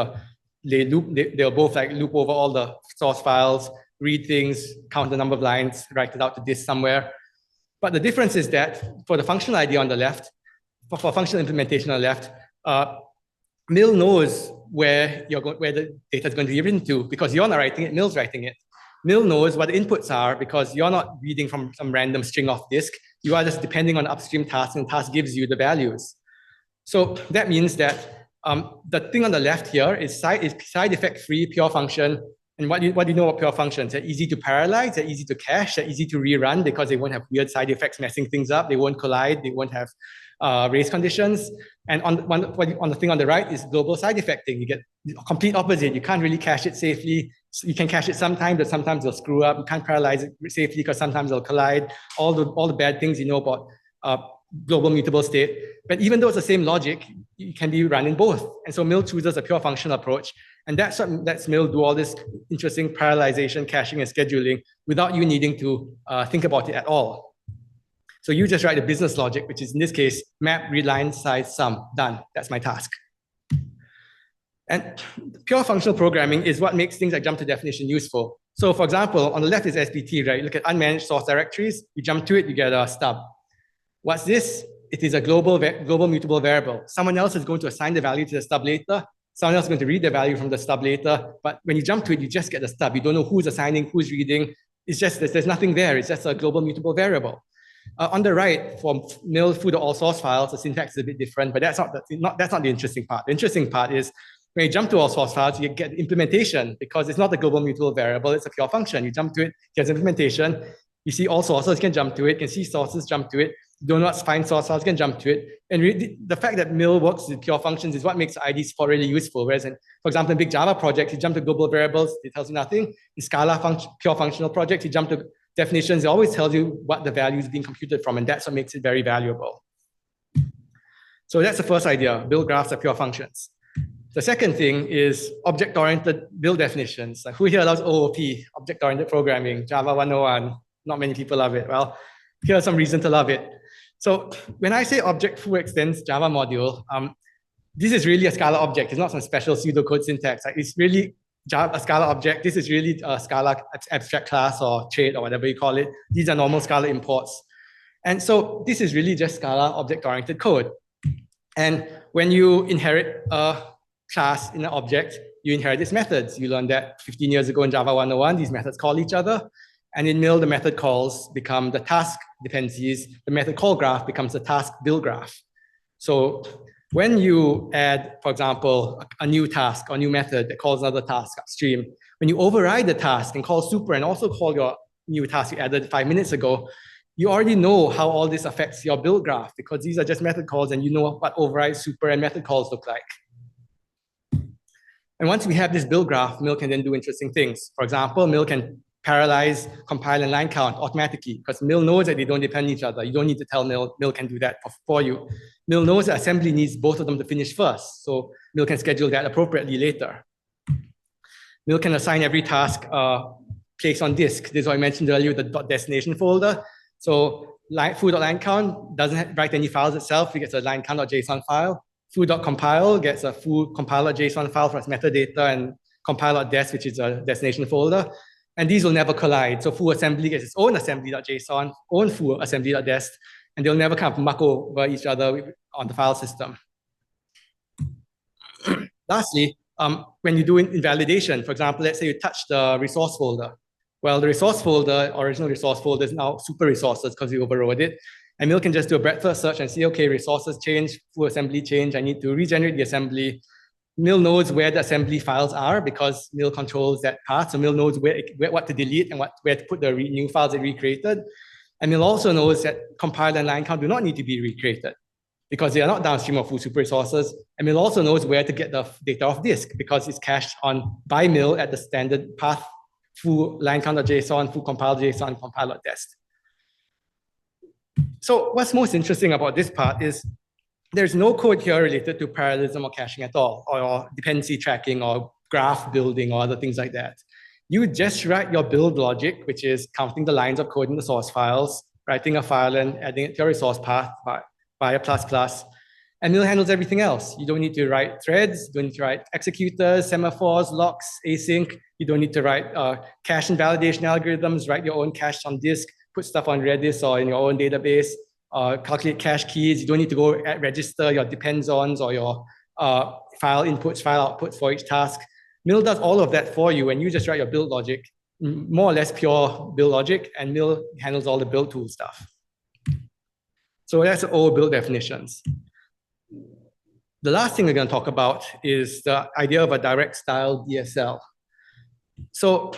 they'll both like loop over all the source files, read things, count the number of lines, write it out to disk somewhere. But the difference is that for the functional ID on the left, for functional implementation on the left, Mill knows where the data is going to be written to because you're not writing it, Mill's writing it. Mill knows what the inputs are because you're not reading from some random string off disk. You are just depending on upstream tasks, and task gives you the values. So that means that the thing on the left here is side effect free pure function. And what do you know about pure functions? They're easy to parallelize, they're easy to cache, they're easy to rerun because they won't have weird side effects messing things up, they won't collide, they won't have race conditions. And on the thing on the right is global side effecting. You get complete opposite. You can't really cache it safely. So you can cache it sometimes, but sometimes it'll screw up. You can't parallelize it safely because sometimes it'll collide. All the bad things you know about global mutable state. But even though it's the same logic, it can be run in both. And so Mill chooses a pure functional approach. And that's what lets Mill do all this interesting parallelization, caching, and scheduling without you needing to think about it at all. So you just write the business logic, which is in this case, map, read line, size, sum, done. That's my task. And pure functional programming is what makes things like jump to definition useful. So for example, on the left is SBT, right? You look at unmanaged source directories, you jump to it, you get a stub. What's this? It is a global mutable variable. Someone else is going to assign the value to the stub later. Someone else is going to read the value from the stub later. But when you jump to it, you just get the stub. You don't know who's assigning, who's reading. It's just, there's nothing there. It's just a global mutable variable. On the right, for Mill through the all source files, the syntax is a bit different, but that's not the interesting part. The interesting part is when you jump to all source files, you get implementation because it's not a global mutable variable, it's a pure function. You jump to it, there's implementation. You see all sources, you can jump to it. You can see sources, jump to it. You don't know what find source files, you can jump to it. And the fact that Mill works with pure functions is what makes ID support really useful. Whereas, for example, in big Java projects, you jump to global variables, it tells you nothing. In Scala pure functional projects, you jump to definitions, it always tells you what the value is being computed from, and that's what makes it very valuable. So that's the first idea, build graphs are pure functions. The second thing is object-oriented build definitions. Like who here loves OOP, object-oriented programming, Java 101? Not many people love it. Well, here's some reason to love it. So when I say object full extends Java module, this is really a Scala object. It's not some special pseudocode syntax. Like it's really a Scala object. This is really a Scala abstract class or trait or whatever you call it. These are normal Scala imports. And so this is really just Scala object-oriented code. And when you inherit a class in an object, you inherit its methods. You learned that 15 years ago in Java 101, these methods call each other. And in Mill, the method calls become the task dependencies. The method call graph becomes the task build graph. So when you add, for example, a new task or new method that calls another task upstream, when you override the task and call super and also call your new task you added 5 minutes ago, you already know how all this affects your build graph because these are just method calls and you know what override, super, and method calls look like. And once we have this build graph, Mill can then do interesting things. For example, Mill can parallelize compile and line count automatically because Mill knows that they don't depend on each other. You don't need to tell Mill, Mill can do that for you. Mill knows that assembly needs both of them to finish first, so Mill can schedule that appropriately later. Mill can assign every task place on disk. This is what I mentioned earlier with the .destination folder. So foo.line count doesn't write any files itself. It gets a line count.json file. Foo.compile gets a foo compile.json file for its metadata and compile.des, which is a destination folder. And these will never collide. So foo assembly gets its own assembly.json, own foo assembly.des, and they'll never kind of muck over each other on the file system. Lastly, when you do invalidation, for example, let's say you touch the resource folder. Well, the resource folder, original resource folder is now super resources because we overrode it. And Mill can just do a breadth first search and see, okay, resources change, foo assembly change. I need to regenerate the assembly. Mill knows where the assembly files are because Mill controls that path. So Mill knows what to delete and where to put the new files it recreated. And Mill also knows that compile and line count do not need to be recreated because they are not downstream of foo super resources. And Mill also knows where to get the data off disk because it's cached by Mill at the standard path foo line count.json, foo compile.json, compile.des. So what's most interesting about this part is there's no code here related to parallelism or caching at all, or dependency tracking or graph building or other things like that. You just write your build logic, which is counting the lines of code in the source files, writing a file and adding it to your resource path by a ++, and Mill handles everything else. You don't need to write threads, you don't need to write executors, semaphores, locks, async. You don't need to write cache and validation algorithms, write your own cache on disk, put stuff on Redis or in your own database, calculate cache keys. You don't need to go register your depends-ons or your file inputs, file outputs for each task. Mill does all of that for you, and you just write your build logic, more or less pure build logic, and Mill handles all the build tool stuff. So that's all build definitions. The last thing we're going to talk about is the idea of a direct style DSL. So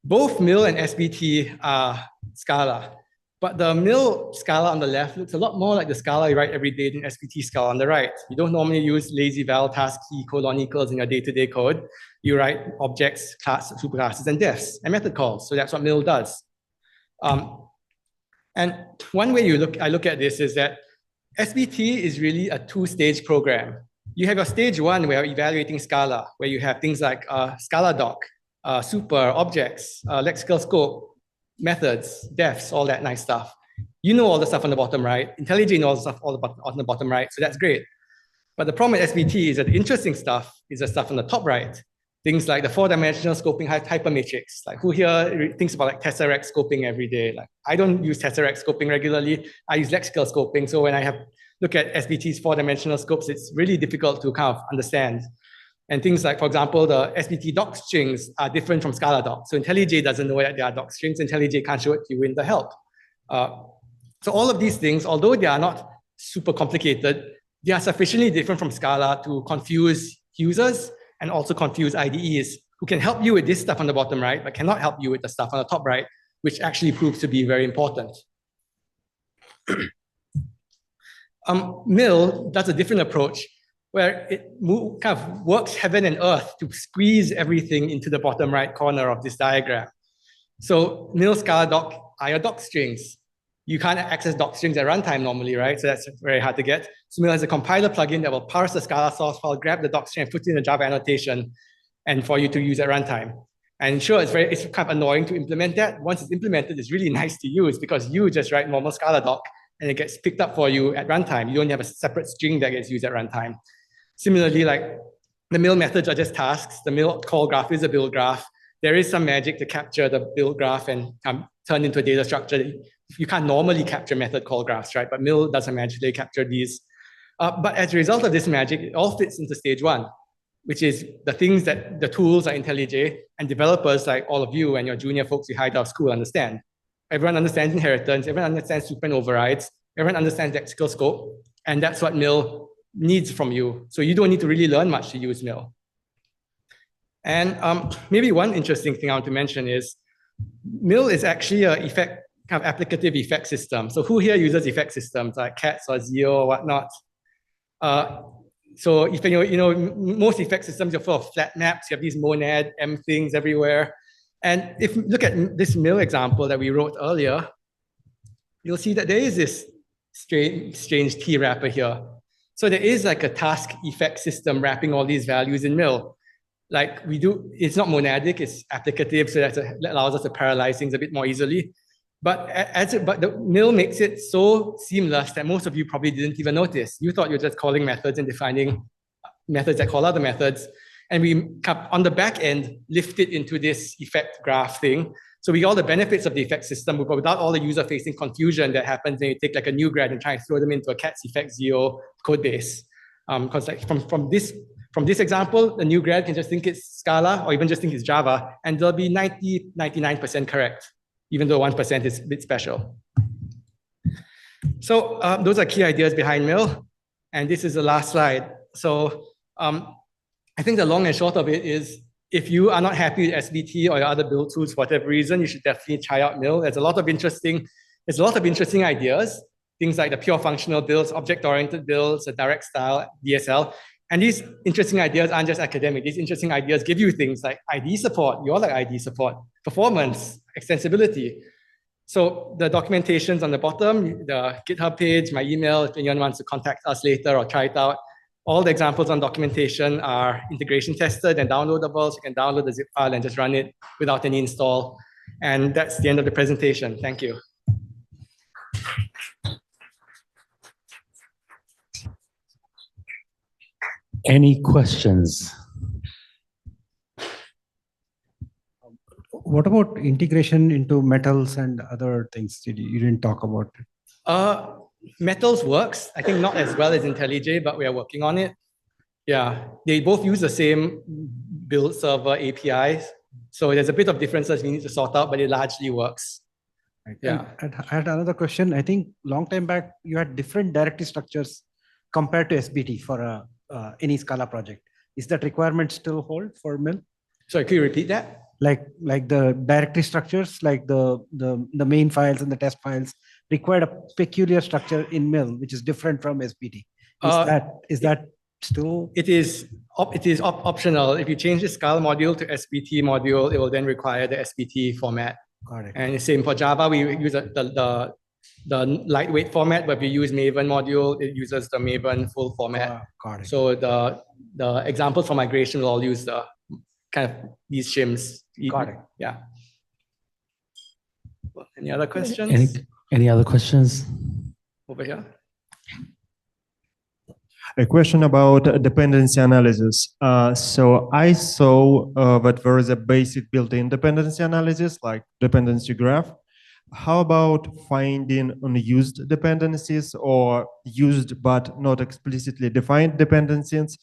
both Mill and SBT are Scala, but the Mill Scala on the left looks a lot more like the Scala you write every day than SBT Scala on the right. You don't normally use lazy val, task key, colon equals in your day-to-day code. You write objects, class, superclasses, and defs, and method calls. So that's what Mill does. And one way I look at this is that SBT is really a two-stage program. You have your stage one where you're evaluating Scala, where you have things like Scala doc, super, objects, lexical scope, methods, defs, all that nice stuff. You know all the stuff on the bottom right. IntelliJ knows stuff all on the bottom right, so that's great. But the problem with SBT is that the interesting stuff is the stuff on the top right. Things like the four-dimensional scoping hypermatrix. Like who here thinks about like tesseract scoping every day? Like I don't use tesseract scoping regularly. I use lexical scoping. So when I look at SBT's four-dimensional scopes, it's really difficult to kind of understand. And things like, for example, the SBT doc strings are different from Scala doc. So IntelliJ doesn't know that they are doc strings. IntelliJ can't show it to you in the help. So all of these things, although they are not super complicated, they are sufficiently different from Scala to confuse users and also confuse IDEs who can help you with this stuff on the bottom right, but cannot help you with the stuff on the top right, which actually proves to be very important. Mill does a different approach where it kind of works heaven and earth to squeeze everything into the bottom right corner of this diagram. So Mill Scala doc are your doc strings. You can't access doc strings at runtime normally, right? So that's very hard to get. So Mill has a compiler plugin that will parse the Scala source file, grab the doc string, and put it in a Java annotation, and for you to use at runtime. And sure, it's kind of annoying to implement that. Once it's implemented, it's really nice to use because you just write normal Scala doc, and it gets picked up for you at runtime. You don't have a separate string that gets used at runtime. Similarly, like the Mill methods are just tasks. The Mill call graph is a build graph. There is some magic to capture the build graph and turn into a data structure. You can't normally capture method call graphs, right? But Mill doesn't magically capture these. But as a result of this magic, it all fits into stage one, which is the things that the tools like IntelliJ and developers like all of you and your junior folks you hired out of school understand. Everyone understands inheritance, everyone understands super and overrides, everyone understands lexical scope, and that's what Mill needs from you. So you don't need to really learn much to use Mill. And maybe one interesting thing I want to mention is Mill is actually an effect kind of applicative effect system. So who here uses effect systems like CATS or Zio or whatnot? So if most effect systems are full of flat maps, you have these monad M things everywhere. And if you look at this mill example that we wrote earlier, you'll see that there is this strange T wrapper here. So there is like a task effect system wrapping all these values in mill. Like we do, it's not monadic, it's applicative, so that allows us to parallelize things a bit more easily. But the mill makes it so seamless that most of you probably didn't even notice. You thought you're just calling methods and defining methods that call other methods. And we, on the back end, lift it into this effect graph thing. So we get all the benefits of the effect system, but without all the user-facing confusion that happens when you take like a new grad and try and throw them into a CATS effect Zio code base. Because like from this example, the new grad can just think it's Scala or even just think it's Java, and they'll be 99% correct, even though 1% is a bit special. So those are key ideas behind mill. And this is the last slide. So I think the long and short of it is, if you are not happy with SBT or your other build tools for whatever reason, you should definitely try out mill. There's a lot of interesting ideas, things like the pure functional builds, object-oriented builds, a direct style, DSL. And these interesting ideas aren't just academic. These interesting ideas give you things like ID support. You all like ID support, performance, extensibility. So the documentation's on the bottom, the GitHub page, my email, if anyone wants to contact us later or try it out. All the examples on documentation are integration tested and downloadable. So you can download the zip file and just run it without any install. And that's the end of the presentation. Thank you. Any questions? What about integration into metals and other things? You didn't talk about it. Metals works. I think not as well as IntelliJ, but we are working on it. Yeah, they both use the same build server APIs. So there's a bit of differences we need to sort out, but it largely works. Right. Yeah. And I had another question. I think long time back, you had different directory structures compared to SBT for any Scala project. Is that requirement still hold for mill? Sorry, could you repeat that? Like the directory structures, like the main files and the test files required a peculiar structure in mill, which is different from SBT. Is that still? It is optional. If you change the Scala module to SBT module, it will then require the SBT format. Got it. And the same for Java, we use the lightweight format, but if you use Maven module, it uses the Maven full format. Got it. So the examples for migration will all use the kind of these shims. Got it. Yeah. Any other questions? Any other questions? Over here. A question about dependency analysis. So I saw that there is a basic built-in dependency analysis, like dependency graph. How about finding unused dependencies or used but not explicitly defined dependencies,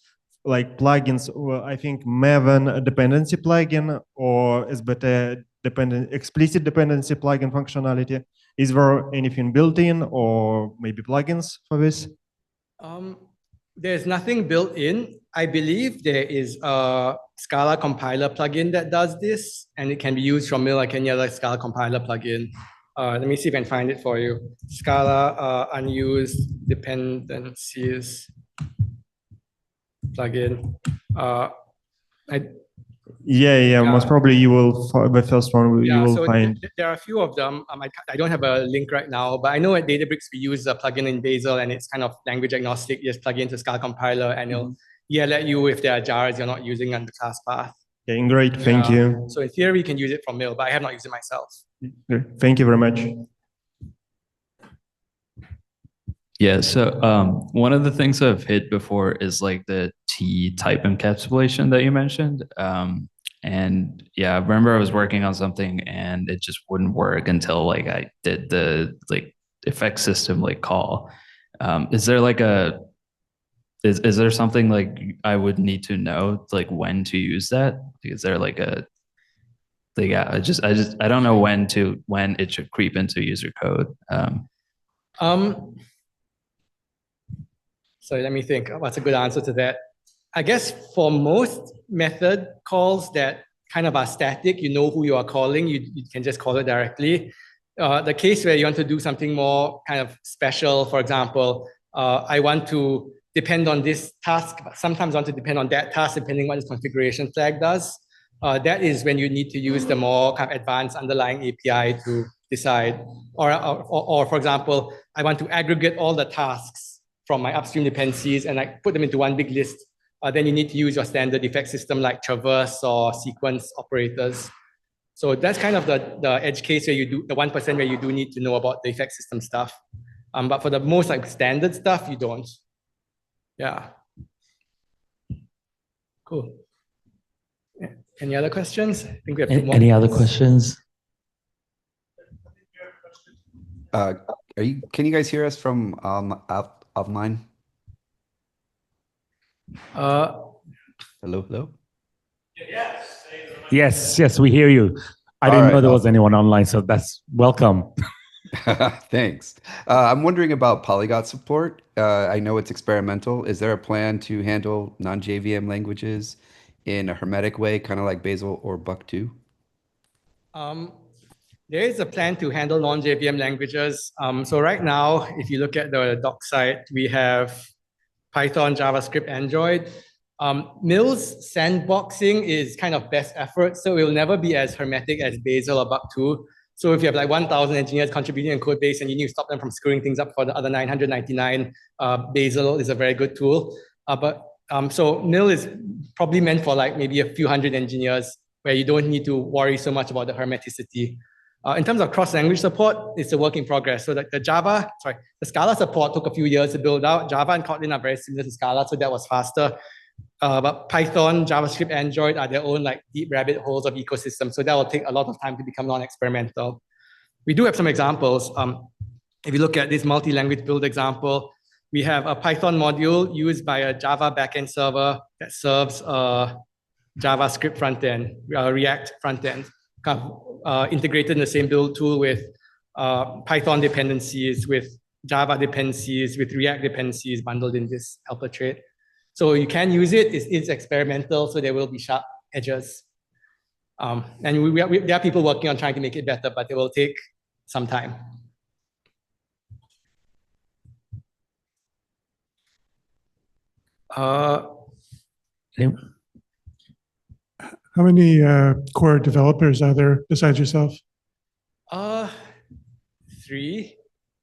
like plugins? Well, I think Maven dependency plugin or SBT explicit dependency plugin functionality. Is there anything built in or maybe plugins for this? There's nothing built in. I believe there is a Scala compiler plugin that does this, and it can be used from mill like any other Scala compiler plugin. Let me see if I can find it for you. Scala unused dependencies plugin. Most probably you will, the first one you will find. There are a few of them. I don't have a link right now, but I know at Databricks we use a plugin in Bazel, and it's kind of language agnostic. You just plug into Scala compiler and it'll yell at you if there are jars you're not using on the class path. Okay, great, thank you. So in theory, you can use it from mill, but I have not used it myself. Thank you very much. Yeah, so one of the things I've hit before is like the T type encapsulation that you mentioned. And yeah, I remember I was working on something and it just wouldn't work until like I did the like effect system like call. Is there like is there something like I would need to know like when to use that? Is there like a I don't know when it should creep into user code. So let me think. What's a good answer to that? I guess for most method calls that kind of are static, you know who you are calling, you can just call it directly. the case where you want to do something more kind of special, for example, I want to depend on this task, but sometimes I want to depend on that task depending what this configuration flag does. That is when you need to use the more kind of advanced underlying API to decide. Or for example, I want to aggregate all the tasks from my upstream dependencies and like put them into one big list. Then you need to use your standard defect system like traverse or sequence operators. So that's kind of the edge case where you do the 1% where you do need to know about the effect system stuff. But for the most like standard stuff, you don't. Yeah. Cool. Yeah. Any other questions? I think we have two more Any other minutes. questions? Can you guys hear us from offline? Hello? Yes, we hear you. I didn't know there was anyone online, so that's welcome. Thanks. I'm wondering about polyglot support. I know it's experimental. Is there a plan to handle non-JVM languages in a hermetic way, kind of like Bazel or Buck 2? There is a plan to handle non-JVM languages. So right now, if you look at the doc site, we have Python, JavaScript, Android. Mill's sandboxing is kind of best effort, so it will never be as hermetic as Bazel or Buck 2. So if you have like 1,000 engineers contributing in code base and you need to stop them from screwing things up for the other 999, Bazel is a very good tool. So Mill is probably meant for like maybe a few hundred engineers where you don't need to worry so much about the hermeticity. In terms of cross-language support, it's a work in progress. So the Scala support took a few years to build out. Java and Kotlin are very similar to Scala, so that was faster. But Python, JavaScript, Android are their own like deep rabbit holes of ecosystem. So that will take a lot of time to become non-experimental. We do have some examples. If you look at this multi-language build example, we have a Python module used by a Java backend server that serves a JavaScript frontend, React frontend, kind of, integrated in the same build tool with Python dependencies, with Java dependencies, with React dependencies bundled in this helper trait. So you can use it. It's experimental, so there will be sharp edges. And there are people working on trying to make it better, but it will take some time. How many core developers are there besides yourself? 3,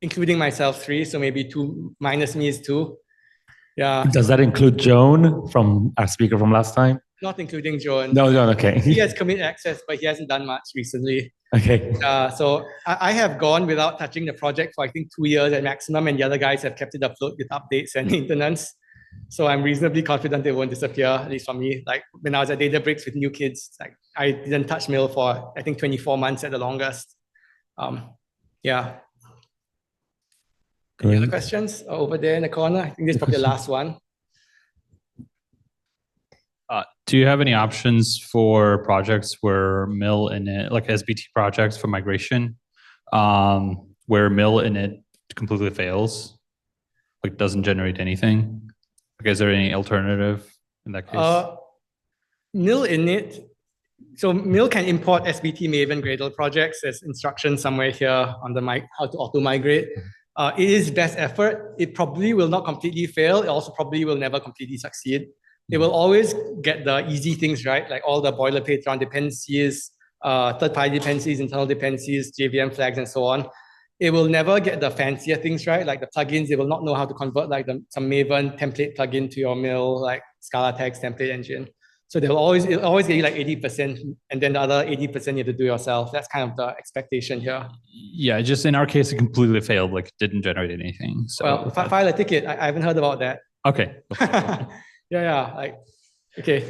including myself, 3. So maybe 2 minus me is 2. Yeah. Does that include Joan from our speaker from last time? Not including Joan. No, okay. He has commit access, but he hasn't done much recently. Okay. So I have gone without touching the project for I think 2 years at maximum, and the other guys have kept it afloat with updates and maintenance. So I'm reasonably confident it won't disappear, at least for me. Like when I was at Databricks with new kids, like I didn't touch Mill for I think 24 months at the longest. Yeah. Any other questions? Over there in the corner? I think this is probably the last one. Do you have any options for projects where Mill init, like SBT projects for migration, where Mill init completely fails, like doesn't generate anything? Like, is there any alternative in that case? Mill init. So Mill can import SBT Maven Gradle projects. There's instructions somewhere here on the how to auto migrate. It is best effort. It probably will not completely fail. It also probably will never completely succeed. It will always get the easy things right, like all the boilerplate around dependencies, third-party dependencies, internal dependencies, JVM flags, and so on. It will never get the fancier things right, like the plugins. It will not know how to convert like some Maven template plugin to your Mill, like Scala text template engine. So it'll always get you like 80%, and then the other 80% you have to do yourself. That's kind of the expectation here. Yeah, just in our case, it completely failed, like didn't generate anything. So well, file a ticket. I haven't heard about that. Okay. Yeah, like, okay.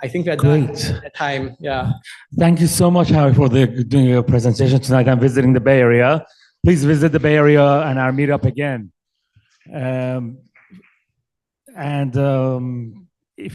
I think we're Great. done at time. Yeah. Thank you so much, Howie, for doing your presentation tonight. I'm visiting the Bay Area. Please visit the Bay Area and our meetup again.